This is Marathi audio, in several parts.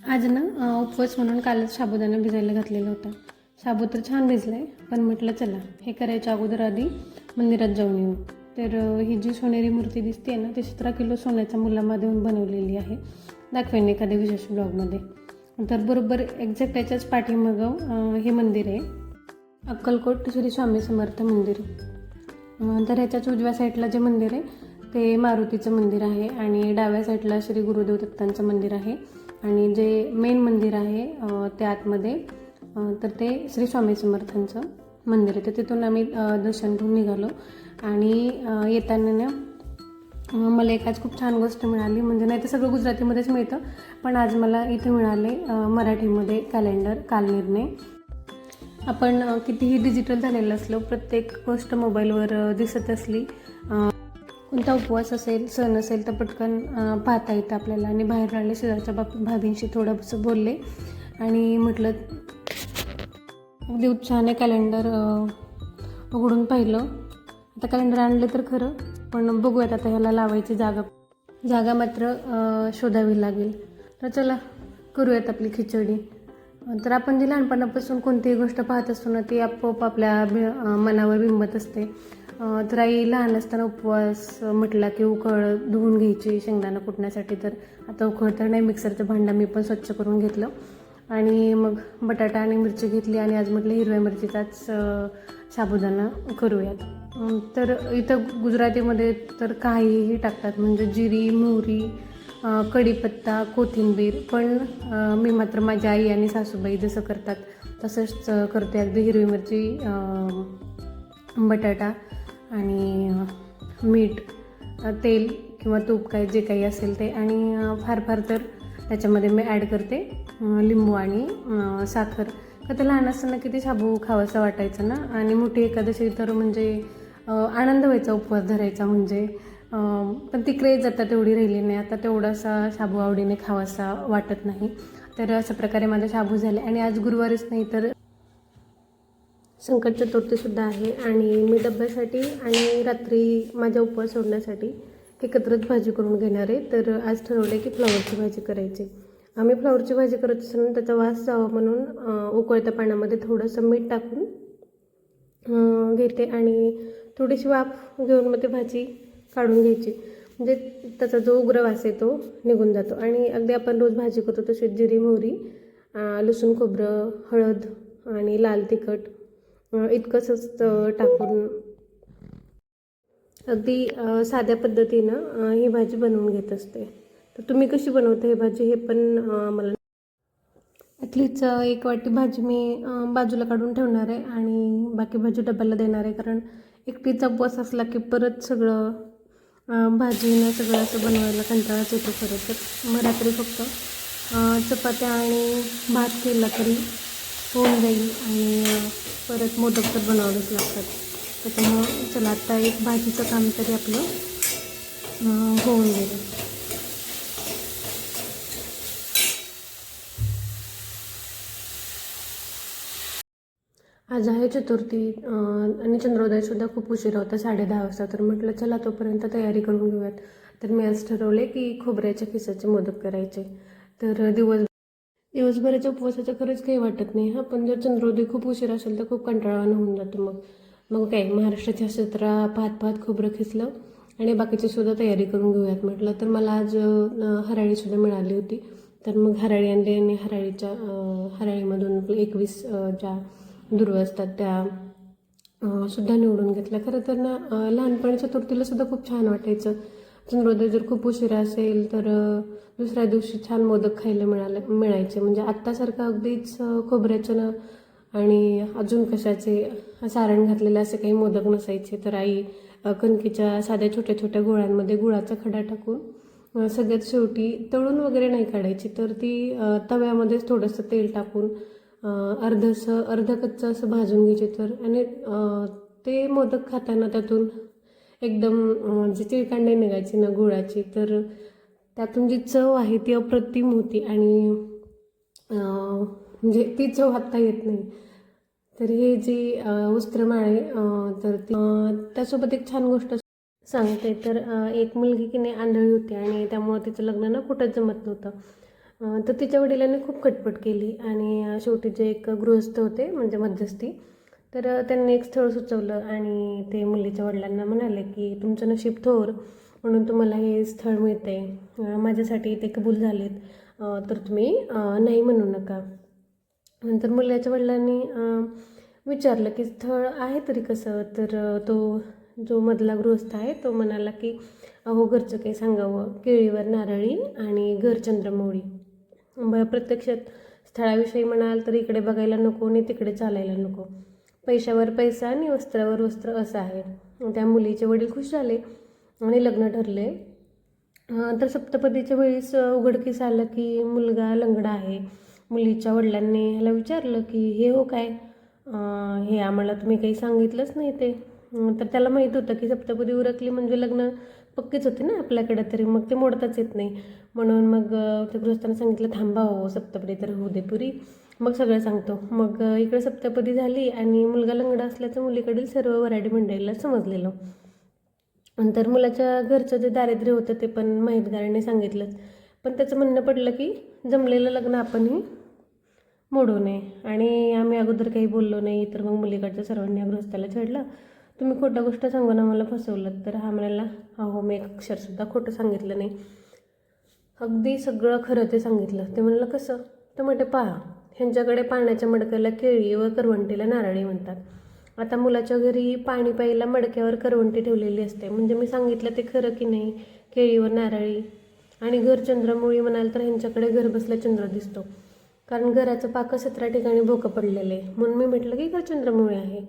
आज ना उपवास म्हणून कालच साबुदाणा भिजायला घातलेला होता. साबू तर छान भिजला आहे, पण म्हटलं चला हे करायच्या अगोदर आधी मंदिरात जाऊन येऊ. तर ही जी सोनेरी मूर्ती दिसते ना, ती 17 किलो सोन्याच्या मुलामा देऊन बनवलेली आहे. दाखवेन एखाद्या विशेष ब्लॉगमध्ये. तर बरोबर एक्झॅक्ट त्याच्याच पाठीमागं हे मंदिर आहे, अक्कलकोट श्री स्वामी समर्थ मंदिर. तर ह्याच्याच उजव्या साईडला जे मंदिर आहे ते मारुतीचं मंदिर आहे आणि डाव्या साईडला श्री गुरुदेव दत्तांचं मंदिर आहे. आणि जे मेन मंदिर आहे ते आतमध्ये तर ते श्री स्वामी समर्थांचं मंदिर आहे. तर तिथून आम्ही दर्शन घेऊन निघालो आणि येताना ना मला एक आज खूप छान गोष्ट मिळाली. म्हणजे नाही तर सगळं गुजरातीमध्येच मिळतं, पण आज मला इथे मिळाले मराठीमध्ये कॅलेंडर कालनिर्णय. आपण कितीही डिजिटल झालेलं असलो, प्रत्येक गोष्ट मोबाईलवर दिसत असली, कोणता उपवास असेल सण असेल तर पटकन पाहता येतं आपल्याला. आणि बाहेर राहिले शेजारच्या भाभींशी थोडंसं बोलले आणि म्हटलं अगदी उत्साहाने कॅलेंडर उघडून पाहिलं. आता कॅलेंडर आणलं तर खरं, पण बघूयात आता ह्याला लावायची जागा मात्र शोधावी लागेल. तर चला करूयात आपली खिचडी. तर आपण जी लहानपणापासून कोणतीही गोष्ट पाहत असतो ना, ती आपोआप आपल्या मनावर बिंबत असते. तर आई लहान असताना उपवास म्हटला की उकळ धुवून घ्यायची शेंगदाणा कुटण्यासाठी. तर आता उकळ तर नाही, मिक्सरचं भांडं मी पण स्वच्छ करून घेतलं आणि मग बटाटा आणि मिरची घेतली आणि आज म्हटलं हिरव्या मिरचीचाच साबुदाणा करूयात. तर इथं गुजरातीमध्ये तर काहीही टाकतात, म्हणजे जिरी, मोहरी, कढीपत्ता, कोथिंबीर. पण मी मात्र माझ्या आई आणि सासूबाई जसं करतात तसंच करते. अगदी हिरवी मिरची, बटाटा आणि मीठ, तेल किंवा तूप काय जे काही असेल ते. आणि फार फार तर त्याच्यामध्ये मी ॲड करते लिंबू आणि साखर. का तर लहान असताना किती शाबू खावासा वाटायचं ना, आणि मोठी एकादशी तर म्हणजे आनंद व्हायचा उपवास धरायचा म्हणजे. पण ती क्रेज आता तेवढी राहिली नाही, आता तेवढासा शाबू आवडीने खावासा वाटत नाही. तर अशा प्रकारे माझा शाबू झाले. आणि आज गुरुवारीच नाही तर संकट चतुर्थीसुद्धा आहे आणि मी डब्यासाठी आणि रात्री माझा उपवास सोडण्यासाठी एकत्रच भाजी करून घेणार आहे. तर आज ठरवले की फ्लॉवरची भाजी करायची. आम्ही फ्लॉवरची भाजी करत असताना त्याचा वास जावा म्हणून उकळत्या पाण्यामध्ये थोडंसं मीठ टाकून घेते आणि थोडीशी वाफ घेऊन मग ती भाजी काढून घ्यायची. म्हणजे त्याचा जो उग्र वास आहे तो निघून जातो. आणि अगदी आपण रोज भाजी करतो तशी जिरी, मोहरी, लसूण, खोबरं, हळद आणि लाल तिखट इतकंच टाकून अगदी साध्या पद्धतीनं ही भाजी बनवून घेत असते. तर तुम्ही कशी बनवता ही भाजी हे पण मला. ॲटलीस्ट एक वाटी भाजी मी बाजूला काढून ठेवणार आहे आणि बाकी भाजी डब्याला देणार आहे. कारण एकटीचा उपवास असला की परत सगळं भाजीनं सगळं असं बनवायला कंटाळाच येतो खरं तर. मग रात्री फक्त चपात्या आणि भात केला तरी होऊन जाईल. आणि परत मोदक तर बनवावेच लागतात. त्याच्यामुळं चला आता एक भाजीचं काम तरी आपलं होऊन गेलं. आज आहे चतुर्थी आणि चंद्रोदयसुद्धा खूप उशिरा होता, 10:30 वाजता. तर म्हटलं चला तोपर्यंत तयारी करून घेऊयात. तर मी आज ठरवले की खोबऱ्याच्या खिसाचे मोदक करायचे. तर दिवसभराच्या उपवासाचं खरंच काही वाटत नाही हां, पण जर चंद्रोदय खूप उशीर असेल तर खूप कंटाळवाणं होऊन जातं. मग काय महाराष्ट्राच्या जत्रा पाहत पाहत खोबरं खिसलं आणि बाकीची सुद्धा तयारी करून घेऊयात म्हटलं. तर मला आज हराळीसुद्धा मिळाली होती. तर मग हराळी आणली आणि हराळीमधून 21 ज्या दुर्वा असतात त्या सुद्धा निवडून घेतल्या. खरं तर ना लहानपणी चतुर्थीला सुद्धा खूप छान वाटायचं. चंद्रोदय जर खूप उशिरा असेल तर दुसऱ्या दिवशी छान मोदक खायला मिळायचे. म्हणजे आत्तासारखं अगदीच खोबऱ्याचं ना आणि अजून कशाचे सारण घातलेले असे काही मोदक नसायचे. तर आई कणकीच्या साध्या छोट्या छोट्या गोळ्यांमध्ये गुळाचा खडा टाकून सगळ्यात शेवटी तळून वगैरे नाही काढायची, तर ती तव्यामध्येच थोडंसं तेल टाकून अर्ध कच्चं असं भाजून घ्यायचे. तर आणि ते मोदक खाताना त्यातून एकदम जी चिळकांडी निघायची ना गुळाची, तर त्यातून जी चव आहे ती अप्रतिम होती. आणि म्हणजे ती चव आत्ता येत नाही. तर हे जी उस्त्रमाळे तर ती त्यासोबत एक छान गोष्ट सांगते. तर एक मुलगी की नाही आंधळी होती आणि त्यामुळं तिचं लग्न ना कुठंच जमत नव्हतं. तर तिच्या वडिलांनी खूप खटपट केली आणि शेवटी जे एक गृहस्थ होते म्हणजे मध्यस्थी, तर त्यांनी एक स्थळ सुचवलं आणि ते मुलीच्या वडिलांना म्हणाले की तुमचं नशीब थोर म्हणून तुम्हाला हे स्थळ मिळते, माझ्यासाठी ते कबूल झालेत, तर तुम्ही नाही म्हणू नका. नंतर मुलाच्या वडिलांनी विचारलं की स्थळ आहे तरी कसं, तर तो जो मधला गृहस्थ आहे तो म्हणाला की अहो घरचं काही सांगावं, केळीवर नारळी आणि घर चंद्रमौळी. प्रत्यक्षात स्थळाविषयी म्हणाल तर इकडे बघायला नको आणि तिकडे चालायला नको, पैशावर पैसा आणि वस्त्रावर वस्त्र असं आहे. त्या मुलीचे वडील खुश झाले आणि लग्न ठरले. तर सप्तपदीच्या वेळीस उघडकीस आलं की मुलगा लंगडा आहे. मुलीच्या वडिलांनी ह्याला विचारलं की हे हो काय, हे आम्हाला तुम्ही काही सांगितलंच नाही ते. तर त्याला माहीत होतं की सप्तपदी उरकली म्हणजे लग्न पक्कीच होते ना आपल्याकडे, तरी मग ते मोडताच येत नाही. म्हणून मग त्या गृहस्थांना सांगितलं थांबा हो, सप्तपदी तर होऊ दे पुरी, मग सगळं सांगतो. मग इकडे सप्तपदी झाली आणि मुलगा लंगडा असल्याचं मुलीकडील सर्व वऱ्हाडी मंडळीला समजलेलं. नंतर मुलाच्या घरचं जे दारिद्र्य होतं ते पण माहितगाराने सांगितलंच. पण त्याचं म्हणणं पडलं की जमलेलं लग्न आपणही मोडू नये आणि आम्ही अगोदर काही बोललो नाही. तर मग मुलीकडच्या सर्वांनी गृहस्थाला छेडलं, तुम्ही खोटं गोष्ट सांगून आम्हाला फसवलं. तर हा म्हणाला अहो मी एक अक्षरसुद्धा खोटं सांगितलं नाही, अगदी सगळं खरं ते सांगितलं. ते म्हणलं कसं, तर म्हणते पहा ह्यांच्याकडे पाण्याच्या मडक्याला केळी व करवंटीला नारळी म्हणतात. आता मुलाच्या घरी पाणी प्यायला मडक्यावर करवंटी ठेवलेली असते, म्हणजे मी सांगितलं ते खरं की नाही, केळीवर नारळी. आणि घर चंद्रमौळी म्हणाल तर ह्यांच्याकडे घर बसल्या चंद्र दिसतो, कारण घराचं पाकं 17 ठिकाणी भोकं पडलेलं आहे. म्हणून मी म्हटलं की घर चंद्रमौळी आहे.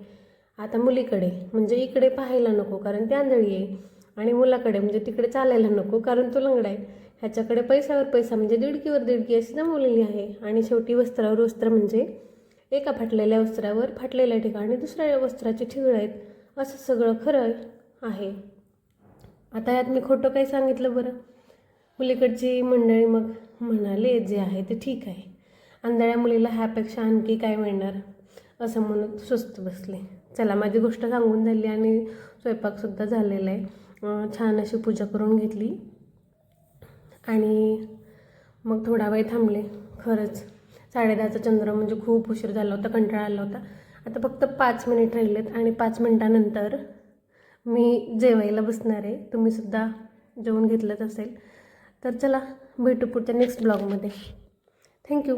आता मुलीकडे म्हणजे इकडे पाहायला नको कारण ती आंधळी आहे, आणि मुलाकडे म्हणजे तिकडे चालायला नको कारण तो लंगडा आहे. ह्याच्याकडे पैशावर पैसा म्हणजे दिडकीवर दिडकी अशी जमवलेली आहे. आणि शेवटी वस्त्रावर वस्त्र म्हणजे एका फाटलेल्या वस्त्रावर फाटलेल्या ठिकाणी दुसऱ्या वस्त्राचे ठिगळ आहेत, असं सगळं खरं आहे. आता यात मी खोटं काही सांगितलं बरं. मुलीकडची मंडळी मग म्हणाले जे आहे ते ठीक आहे, आंधळ्या मुलीला ह्यापेक्षा आणखी काय मिळणार, असं म्हणत सुस्त बसले. चला माझी गोष्ट सांगून झाली आणि स्वयंपाकसुद्धा झालेला आहे. छान अशी पूजा करून घेतली आणि मग थोडा वेळ थांबले. खरंच 10:30चा चंद्र म्हणजे खूप उशीर झाला होता, कंटाळा आला होता. आता फक्त 5 मिनिट राहिलेत आणि 5 मिनिटानंतर मी जेवायला बसणार आहे. तुम्हीसुद्धा जेवून घेतलंच असेल. तर चला भेटू पुढच्या नेक्स्ट ब्लॉगमध्ये. थँक्यू.